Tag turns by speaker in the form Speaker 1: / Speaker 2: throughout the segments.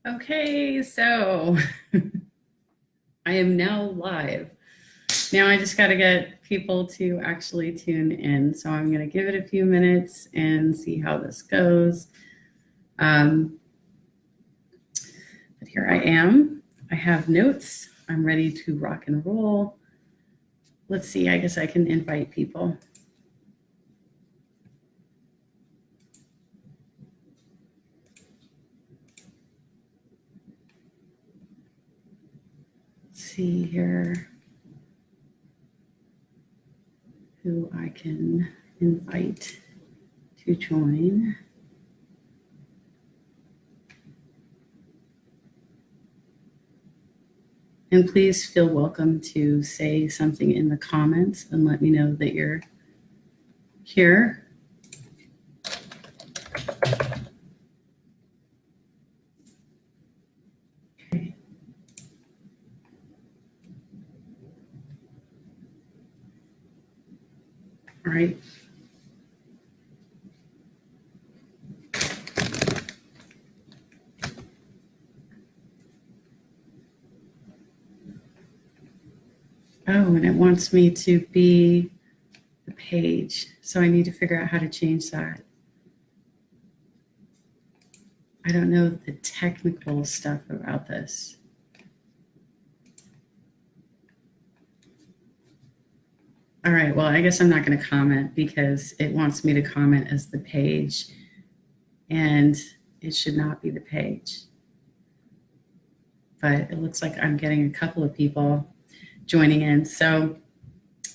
Speaker 1: Okay, so I am now live. Now I just got to get people to actually tune in. So I'm going to give it a few minutes and see how this goes. But here I am. I have notes. I'm ready to rock and roll. Let's see, I guess I can invite people. Let's see here who I can invite to join. And please feel welcome to say something in the comments and let me know that you're here. Okay. All right. Oh, and it wants me to be the page. So I need to figure out how to change that. I don't know the technical stuff about this. All right, well, I guess I'm not going to comment because it wants me to comment as the page, and it should not be the page. But it looks like I'm getting a couple of people joining in. So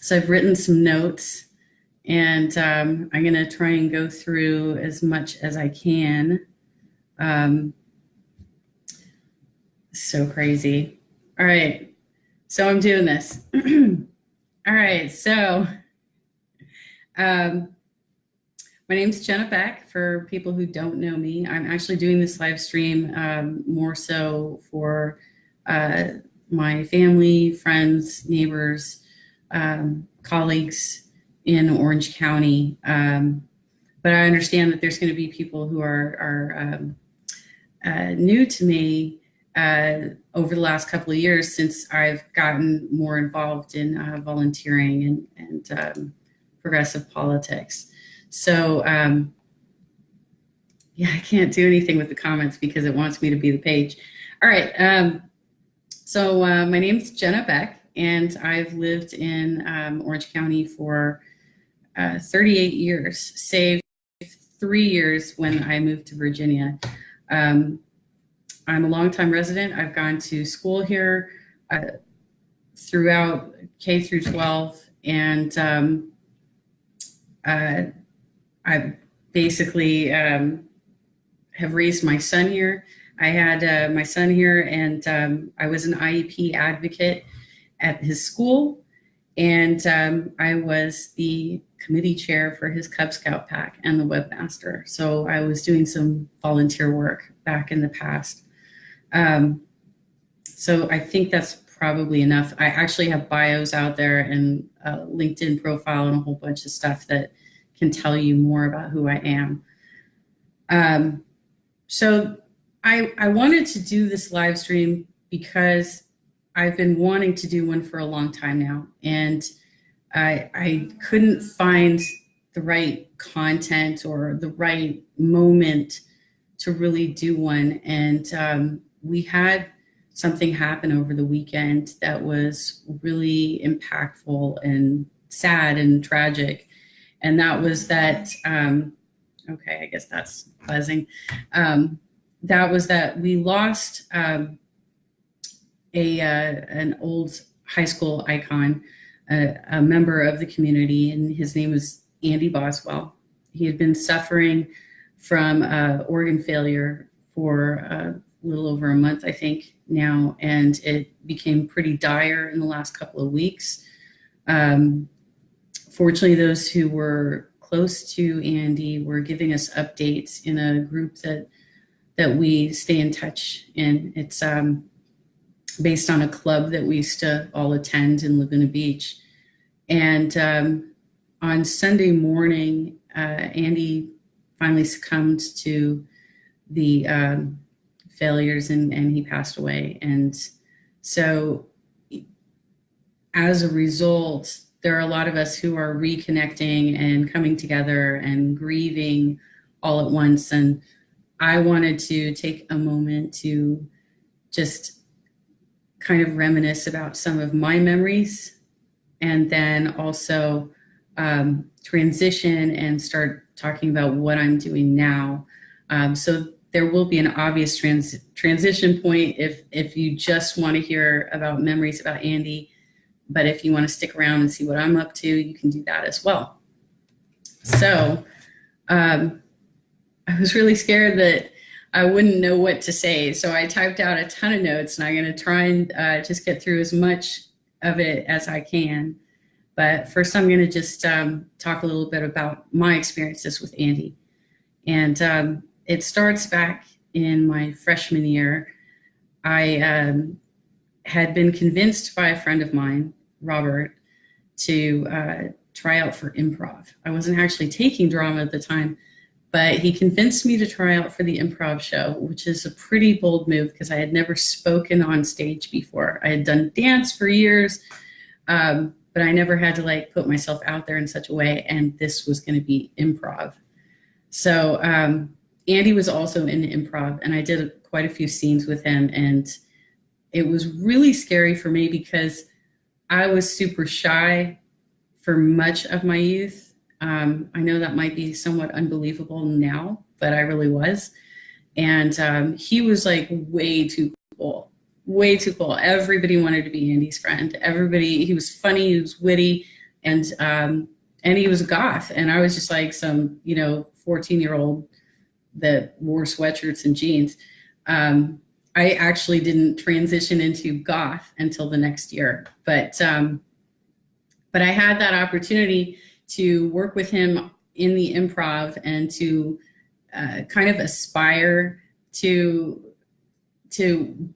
Speaker 1: I've written some notes, and I'm going to try and go through as much as I can. So crazy. All right, so I'm doing this. All right, so my name's Jenna Beck. For people who don't know me, I'm actually doing this live stream more so for my family, friends, neighbors, colleagues in Orange County. But I understand that there's going to be people who are new to me over the last couple of years since I've gotten more involved in volunteering and progressive politics. So yeah, I can't do anything with the comments because it wants me to be the page. All right. So my name's Jenna Beck, and I've lived in Orange County for 38 years, save 3 years when I moved to Virginia. I'm a longtime resident. I've gone to school here throughout K through 12, and I basically have raised my son here. I had my son here, and I was an IEP advocate at his school, and I was the committee chair for his Cub Scout pack and the webmaster. So I was doing some volunteer work back in the past. So I think that's probably enough. I actually have bios out there and a LinkedIn profile and a whole bunch of stuff that can tell you more about who I am. So I wanted to do this live stream because I've been wanting to do one for a long time now, and I couldn't find the right content or the right moment to really do one. And we had something happen over the weekend that was really impactful and sad and tragic. And that was that, okay, I guess that's buzzing. That was that we lost an old high school icon, a member of the community, and his name was Andy Boswell. He had been suffering from organ failure for a little over a month, I think now, and it became pretty dire in the last couple of weeks. Fortunately, those who were close to Andy were giving us updates in a group that we stay in touch in. It's based on a club that we used to all attend in Laguna Beach. And on Sunday morning, Andy finally succumbed to the failures, and he passed away. And so as a result, there are a lot of us who are reconnecting and coming together and grieving all at once. And I wanted to take a moment to just kind of reminisce about some of my memories, and then also transition and start talking about what I'm doing now. So there will be an obvious transition point if you just want to hear about memories about Andy. But if you want to stick around and see what I'm up to, you can do that as well. So I was really scared that I wouldn't know what to say. So I typed out a ton of notes, and I'm going to try and just get through as much of it as I can. But first, I'm going to just talk a little bit about my experiences with Andy. And it starts back in my freshman year. I had been convinced by a friend of mine, Robert, to try out for improv. I wasn't actually taking drama at the time, but he convinced me to try out for the improv show, which is a pretty bold move because I had never spoken on stage before. I had done dance for years, but I never had to like put myself out there in such a way, and this was going to be improv. So Andy was also in improv, and I did quite a few scenes with him, and it was really scary for me because I was super shy for much of my youth. I know that might be somewhat unbelievable now, but I really was. And he was like way too cool, way too cool. Everybody wanted to be Andy's friend. Everybody, he was funny, he was witty, and he was goth. And I was just like some, 14-year-old that wore sweatshirts and jeans. I actually didn't transition into goth until the next year, but I had that opportunity to work with him in the improv and to kind of aspire to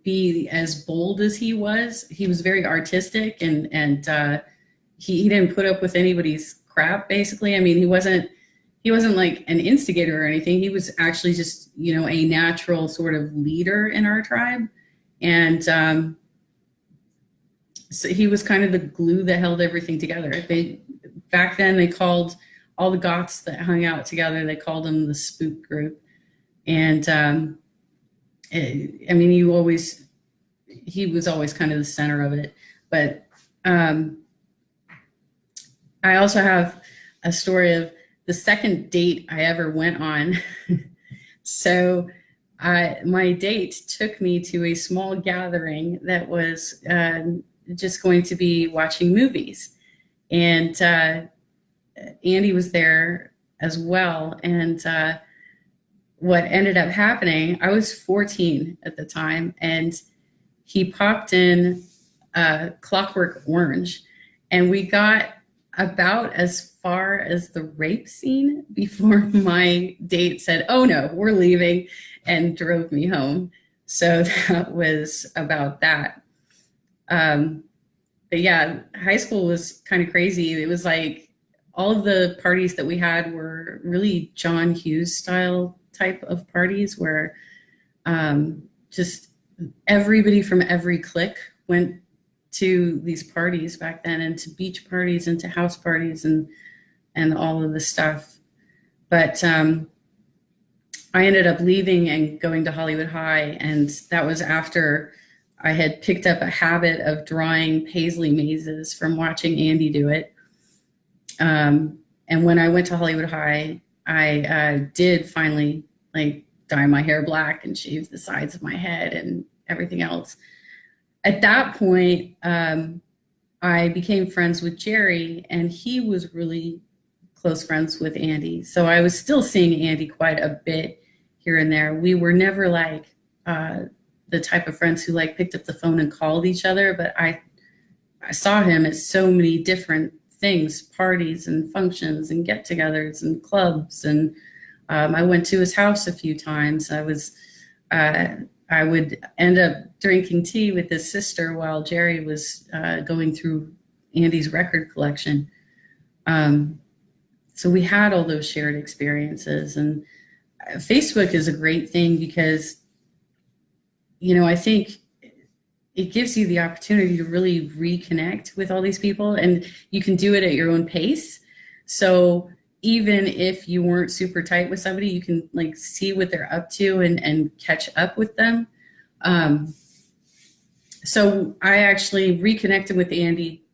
Speaker 1: be as bold as he was. He was very artistic, and he didn't put up with anybody's crap. Basically, I mean, he wasn't like an instigator or anything. He was actually just, a natural sort of leader in our tribe. And so he was kind of the glue that held everything together. Back then, they called all the goths that hung out together, they called them the spook group. And he was always kind of the center of it. But I also have a story of the second date I ever went on. So my date took me to a small gathering that was just going to be watching movies. And Andy was there as well. And what ended up happening, I was 14 at the time, and he popped in Clockwork Orange, and we got about as far as the rape scene before my date said, "Oh no, we're leaving," and drove me home. So that was about that. But yeah, high school was kind of crazy. It was like all of the parties that we had were really John Hughes style type of parties where just everybody from every clique went to these parties back then, and to beach parties and to house parties and all of the stuff. But I ended up leaving and going to Hollywood High, and that was after I had picked up a habit of drawing paisley mazes from watching Andy do it. And when I went to Hollywood High, I did finally dye my hair black and shave the sides of my head and everything else. At that point, I became friends with Jerry, and he was really close friends with Andy. So I was still seeing Andy quite a bit here and there. We were never the type of friends who picked up the phone and called each other, but I saw him at so many different things, parties and functions and get-togethers and clubs. And I went to his house a few times. I would end up drinking tea with his sister while Jerry was going through Andy's record collection. So we had all those shared experiences. And Facebook is a great thing because I think it gives you the opportunity to really reconnect with all these people, and you can do it at your own pace. So even if you weren't super tight with somebody, you can like see what they're up to and catch up with them. So I actually reconnected with Andy.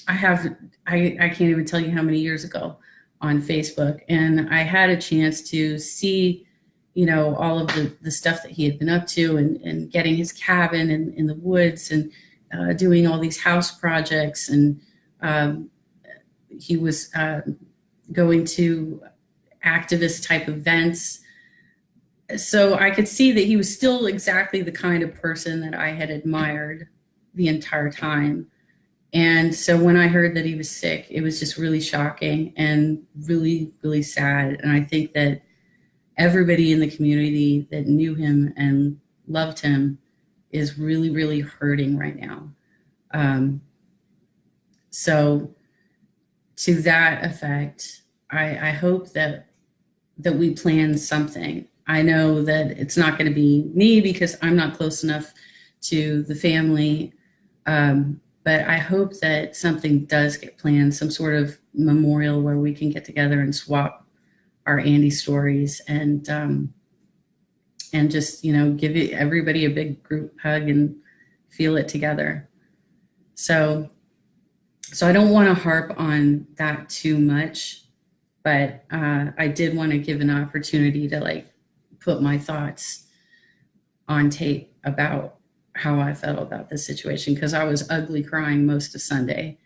Speaker 1: I can't even tell you how many years ago on Facebook. And I had a chance to see, all of the stuff that he had been up to, and getting his cabin in the woods, and doing all these house projects. And he was going to activist type events. So I could see that he was still exactly the kind of person that I had admired the entire time. And so when I heard that he was sick, it was just really shocking and really, really sad. And I think that everybody in the community that knew him and loved him is really, really hurting right now. So to that effect, I hope that we plan something. I know that it's not going to be me because I'm not close enough to the family. But I hope that something does get planned, some sort of memorial where we can get together and swap our Andy stories, and just, give everybody a big group hug and feel it together. So I don't want to harp on that too much, but I did want to give an opportunity to like put my thoughts on tape about how I felt about this situation, because I was ugly crying most of Sunday,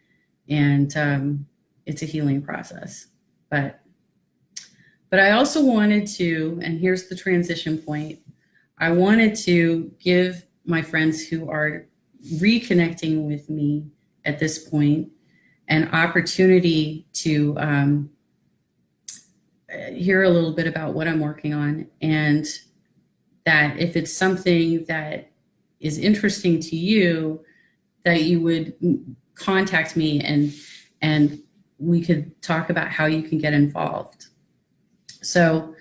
Speaker 1: and it's a healing process. But I also wanted to, and here's the transition point, I wanted to give my friends who are reconnecting with me at this point an opportunity to hear a little bit about what I'm working on, and that if it's something that is interesting to you, that you would contact me, and we could talk about how you can get involved. So,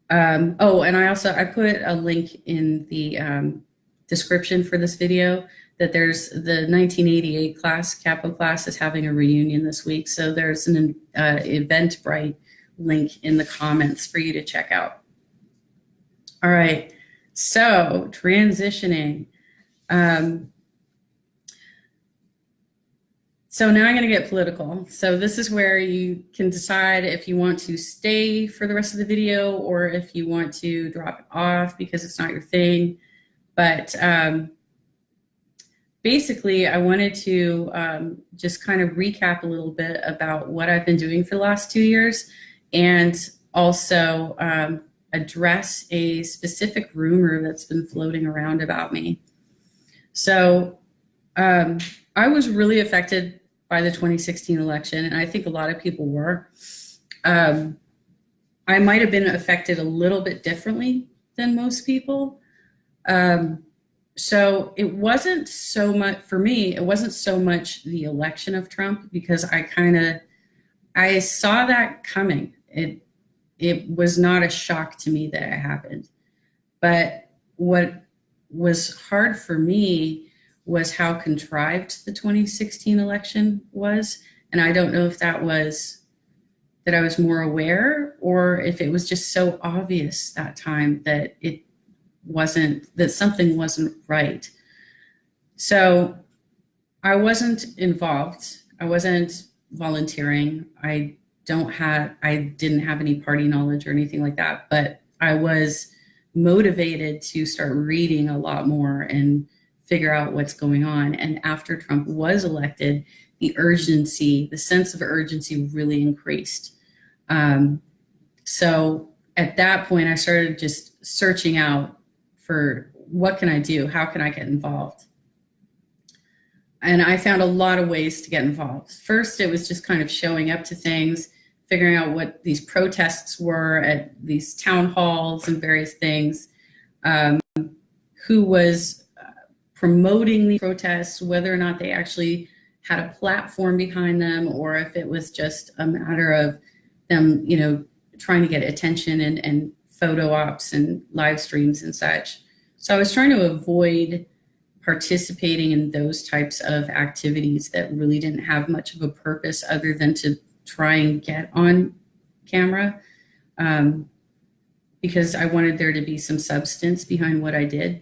Speaker 1: and I put a link in the description for this video that there's the 1988 class, Capo class, is having a reunion this week. So there's an Eventbrite link in the comments for you to check out. All right, so transitioning. So now I'm going to get political. So this is where you can decide if you want to stay for the rest of the video or if you want to drop it off because it's not your thing. But basically, I wanted to just kind of recap a little bit about what I've been doing for the last 2 years, and also address a specific rumor that's been floating around about me. So I was really affected by the 2016 election, and I think a lot of people were. I might have been affected a little bit differently than most people. So it wasn't so much, for me, it wasn't so much the election of Trump, because I saw that coming. It was not a shock to me that it happened. But what was hard for me was how contrived the 2016 election was. And I don't know if that was that I was more aware, or if it was just so obvious that time that that something wasn't right. So I wasn't involved. I wasn't volunteering. I didn't have any party knowledge or anything like that, but I was motivated to start reading a lot more and figure out what's going on. And after Trump was elected, the sense of urgency really increased. So at that point, I started just searching out for what can I do? How can I get involved? And I found a lot of ways to get involved. First, it was just kind of showing up to things, figuring out what these protests were at these town halls and various things, who was promoting the protests, whether or not they actually had a platform behind them, or if it was just a matter of them, trying to get attention and photo ops and live streams and such. So I was trying to avoid participating in those types of activities that really didn't have much of a purpose other than to try and get on camera, because I wanted there to be some substance behind what I did.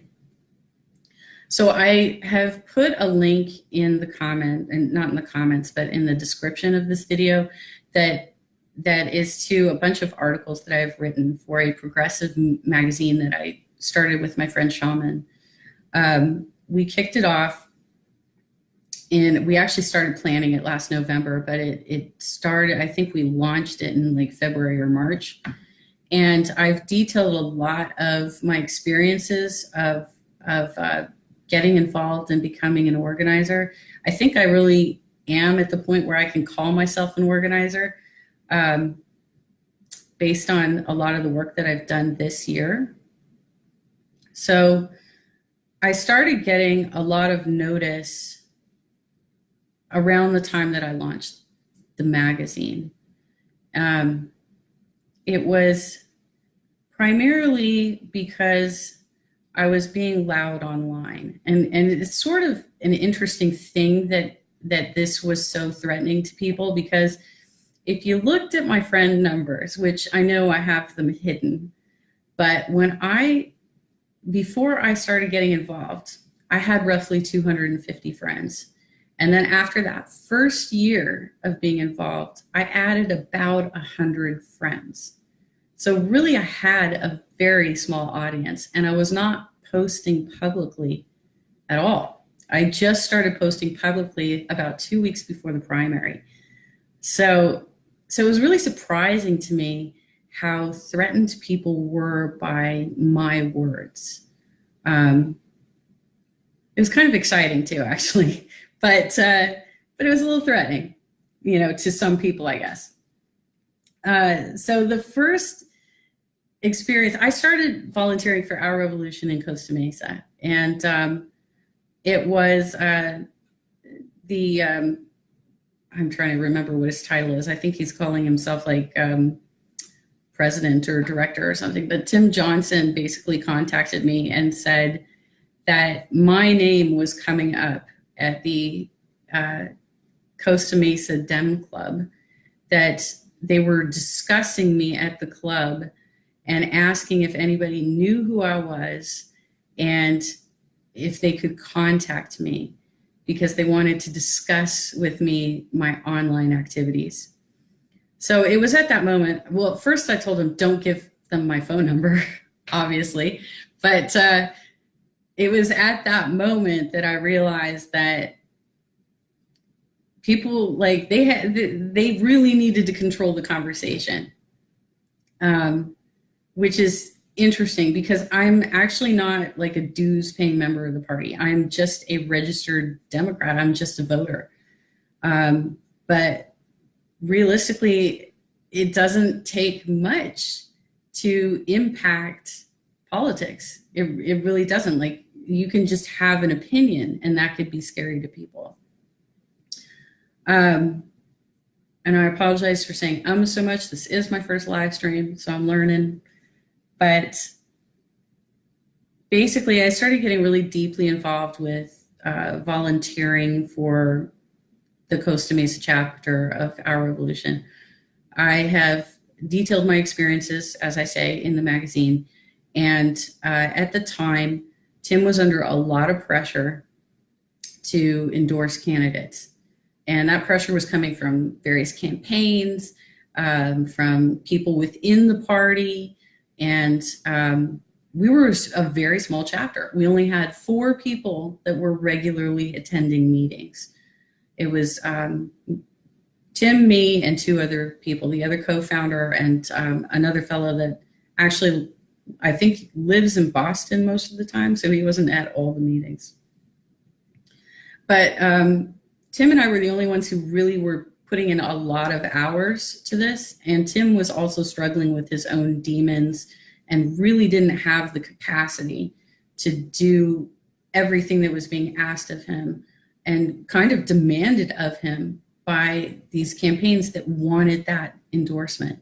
Speaker 1: So I have put a link in the comment, and not in the comments, but in the description of this video, that is to a bunch of articles that I've written for a progressive magazine that I started with my friend Shaman. We kicked it off, and we actually started planning it last November, but it started, I think we launched it in like February or March. And I've detailed a lot of my experiences of getting involved and becoming an organizer. I think I really am at the point where I can call myself an organizer, based on a lot of the work that I've done this year. So I started getting a lot of notice around the time that I launched the magazine. It was primarily because I was being loud online. And it's sort of an interesting thing that this was so threatening to people, because if you looked at my friend numbers, which I know I have them hidden, but before I started getting involved, I had roughly 250 friends. And then after that first year of being involved, I added about 100 friends. So really I had a very small audience, and I was not posting publicly at all. I just started posting publicly about 2 weeks before the primary. So it was really surprising to me how threatened people were by my words. It was kind of exciting too, actually, but it was a little threatening, to some people, I guess. So the first experience, I started volunteering for Our Revolution in Costa Mesa, and it was I'm trying to remember what his title is. I think he's calling himself like president or director or something. But Tim Johnson basically contacted me and said that my name was coming up at the Costa Mesa Dem Club, that they were discussing me at the club and asking if anybody knew who I was and if they could contact me, because they wanted to discuss with me my online activities. So it was at that moment, well, first I told them, don't give them my phone number, obviously. But it was at that moment that I realized that people, like, they really needed to control the conversation, which is interesting, because I'm actually not like a dues paying member of the party. I'm just a registered Democrat. I'm just a voter. But realistically, it doesn't take much to impact politics. It really doesn't. Like, you can just have an opinion, and that could be scary to people. And I apologize for saying so much. This is my first live stream, so I'm learning. But basically, I started getting really deeply involved with volunteering for the Costa Mesa chapter of Our Revolution. I have detailed my experiences, as I say, in the magazine. And at the time, Tim was under a lot of pressure to endorse candidates. And that pressure was coming from various campaigns, from people within the party. And we were a very small chapter. We only had 4 people that were regularly attending meetings. It was Tim, me, and 2 other people, the other co-founder and another fellow that actually, I think, lives in Boston most of the time, so he wasn't at all the meetings. But Tim and I were the only ones who really were putting in a lot of hours to this, and Tim was also struggling with his own demons and really didn't have the capacity to do everything that was being asked of him and kind of demanded of him by these campaigns that wanted that endorsement.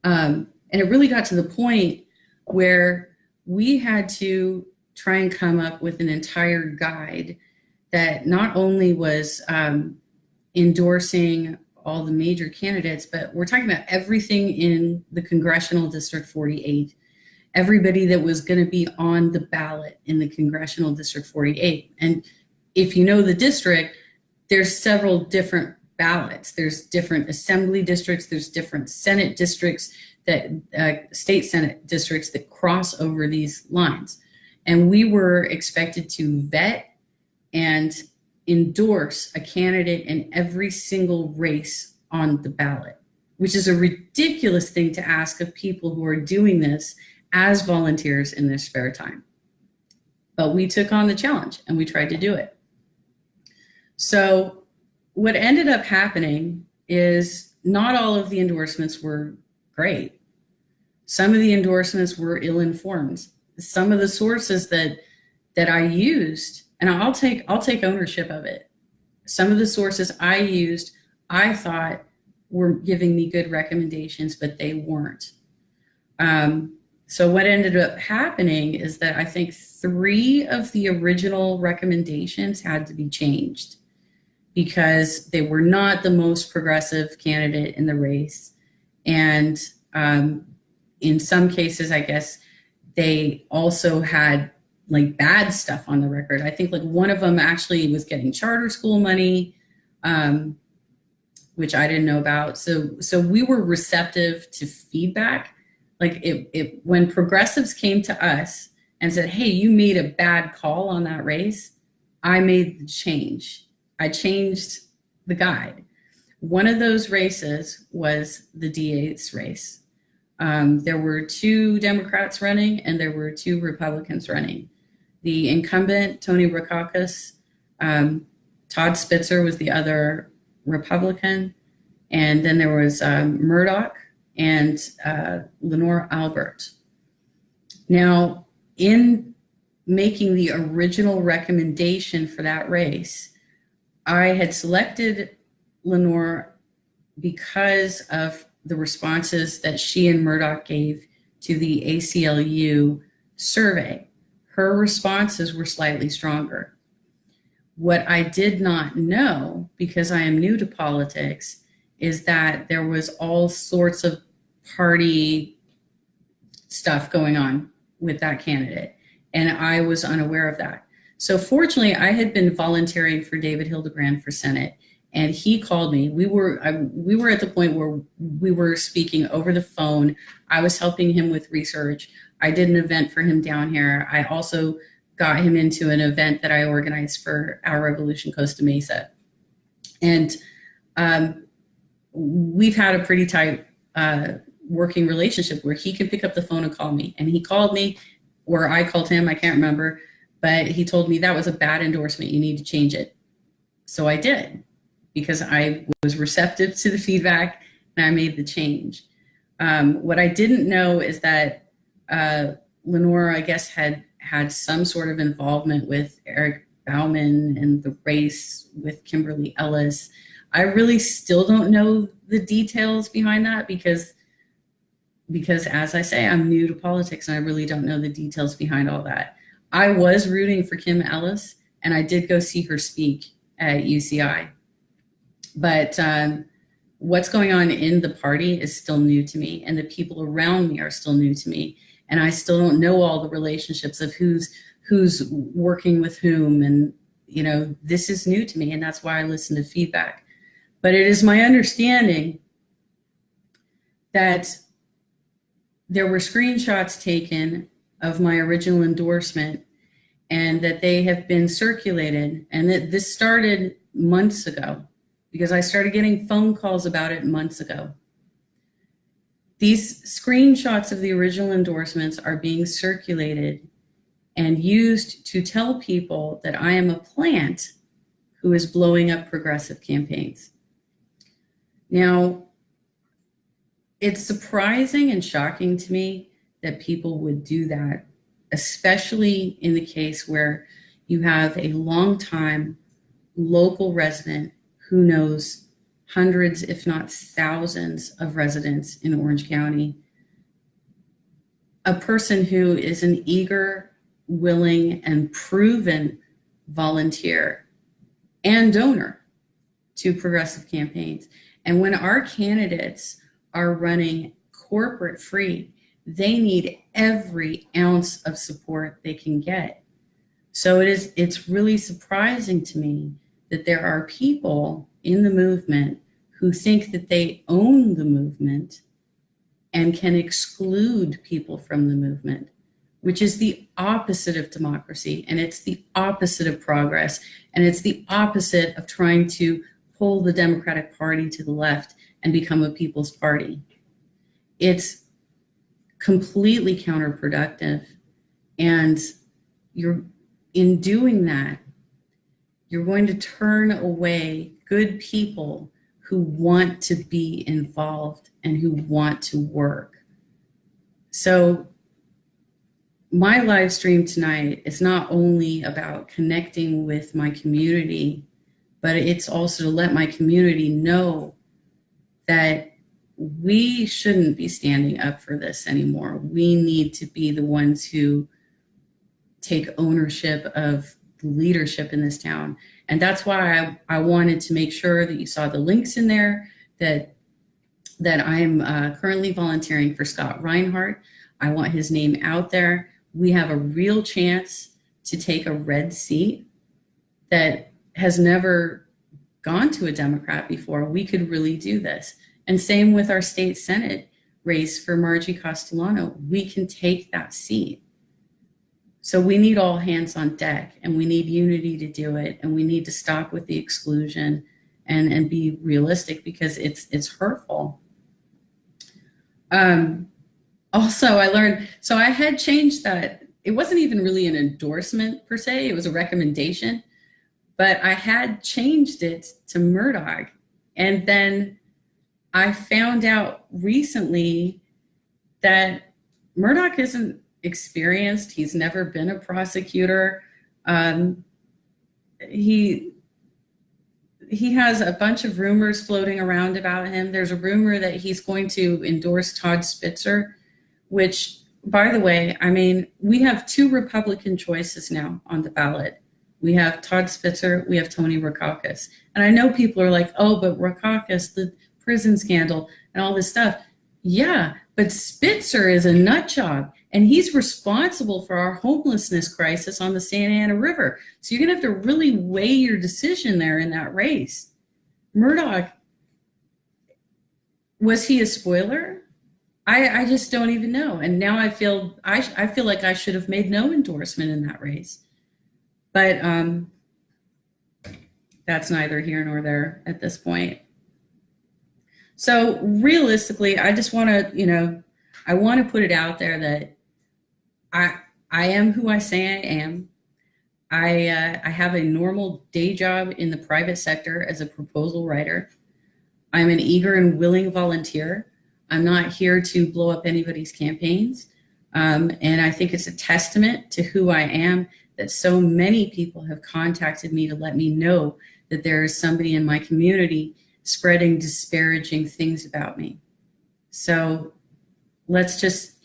Speaker 1: And it really got to the point where we had to try and come up with an entire guide that not only was endorsing all the major candidates, but we're talking about everything in the Congressional District 48, everybody that was going to be on the ballot in the Congressional District 48. And if you know the district, there's several different ballots. There's different assembly districts, there's different Senate districts, that state Senate districts that cross over these lines. And we were expected to vet and endorse a candidate in every single race on the ballot, which is a ridiculous thing to ask of people who are doing this as volunteers in their spare time. But we took on the challenge and we tried to do it. So what ended up happening is not all of the endorsements were great. Some of the endorsements were ill-informed. Some of the sources that I used, and I'll take ownership of it. Some of the sources I used, I thought were giving me good recommendations, but they weren't. So what ended up happening is that I think 3 of the original recommendations had to be changed because they were not the most progressive candidate in the race. And in some cases, I guess, they also had like bad stuff on the record. I think like one of them actually was getting charter school money, which I didn't know about. So we were receptive to feedback. Like when progressives came to us and said, hey, you made a bad call on that race, I made the change. I changed the guide. One of those races was the DA's race. There were 2 Democrats running and there were 2 Republicans running. The incumbent, Tony Rackauckus, Todd Spitzer was the other Republican. And then there was Murdoch and Lenore Albert. Now, in making the original recommendation for that race, I had selected Lenore because of the responses that she and Murdoch gave to the ACLU survey. Her responses were slightly stronger. What I did not know, because I am new to politics, is that there was all sorts of party stuff going on with that candidate, and I was unaware of that. So fortunately, I had been volunteering for David Hildebrand for Senate, and he called me. We were at the point where we were speaking over the phone. I was helping him with research. I did an event for him down here. I also got him into an event that I organized for Our Revolution Costa Mesa. And we've had a pretty tight working relationship where he can pick up the phone and call me. And he called me, or I called him, I can't remember, but he told me that was a bad endorsement. You need to change it. So I did, because I was receptive to the feedback and I made the change. What I didn't know is that Lenore, I guess, had some sort of involvement with Eric Bauman and the race with Kimberly Ellis. I really still don't know the details behind that because as I say, I'm new to politics and I really don't know the details behind all that. I was rooting for Kim Ellis and I did go see her speak at UCI. But what's going on in the party is still new to me, and the people around me are still new to me. And I still don't know all the relationships of who's working with whom. And, you know, this is new to me, and that's why I listen to feedback. But it is my understanding that there were screenshots taken of my original endorsement and that they have been circulated, and that this started months ago because I started getting phone calls about it months ago. These screenshots of the original endorsements are being circulated and used to tell people that I am a plant who is blowing up progressive campaigns. Now, it's surprising and shocking to me that people would do that, especially in the case where you have a longtime local resident who knows hundreds, if not thousands, of residents in Orange County. A person who is an eager willing, and proven volunteer and donor to progressive campaigns. And when our candidates are running corporate free, they need every ounce of support they can get. So it's really surprising to me that there are people in the movement who think that they own the movement and can exclude people from the movement, which is the opposite of democracy, and it's the opposite of progress, and it's the opposite of trying to pull the Democratic Party to the left and become a people's party. It's completely counterproductive, and in doing that, you're going to turn away good people who want to be involved and who want to work. So my live stream tonight is not only about connecting with my community, but it's also to let my community know that we shouldn't be standing up for this anymore. We need to be the ones who take ownership of leadership in this town. And that's why I wanted to make sure that you saw the links in there, that I'm currently volunteering for Scott Rhinehart. I want his name out there. We have a real chance to take a red seat that has never gone to a Democrat before. We could really do this. And same with our state Senate race for Marggie Castellano. We can take that seat. So we need all hands on deck, and we need unity to do it, and we need to stop with the exclusion and be realistic, because it's hurtful. Also, I learned, so I had changed that. It wasn't even really an endorsement per se, it was a recommendation, but I had changed it to Murdoch. And then I found out recently that Murdoch isn't experienced. He's never been a prosecutor. He has a bunch of rumors floating around about him. There's a rumor that he's going to endorse Todd Spitzer, which, by the way, I mean, we have two Republican choices now on the ballot. We have Todd Spitzer, we have Tony Rackauckus. And I know people are like, oh, but Rackauckus, the prison scandal and all this stuff. Yeah, but Spitzer is a nut job, and he's responsible for our homelessness crisis on the Santa Ana River. So you're gonna have to really weigh your decision there in that race. Murdoch, was he a spoiler? I just don't even know. And now I feel like I should have made no endorsement in that race. But that's neither here nor there at this point. So realistically, I just want to, I want to put it out there that I am who I say I am. I have a normal day job in the private sector as a proposal writer. I'm an eager and willing volunteer. I'm not here to blow up anybody's campaigns. And I think it's a testament to who I am that so many people have contacted me to let me know that there is somebody in my community spreading disparaging things about me. So let's just,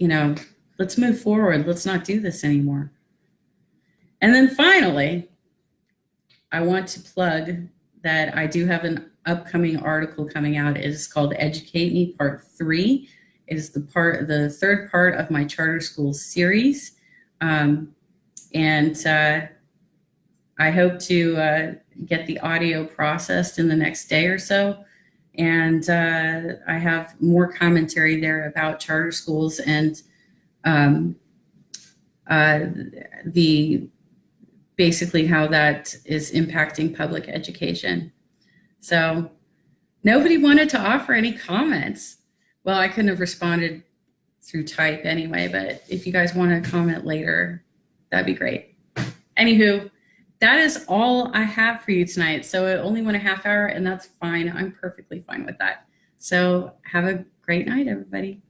Speaker 1: let's move forward. Let's not do this anymore. And then finally, I want to plug that I do have an upcoming article coming out. It is called Educate Me Part 3. It is the third part of my charter school series. And I hope to get the audio processed in the next day or so. And I have more commentary there about charter schools and basically how that is impacting public education. So nobody wanted to offer any comments. Well, I couldn't have responded through type anyway, but if you guys want to comment later, that'd be great. Anywho, that is all I have for you tonight. So it only went a half hour, and that's fine. I'm perfectly fine with that. So have a great night, everybody.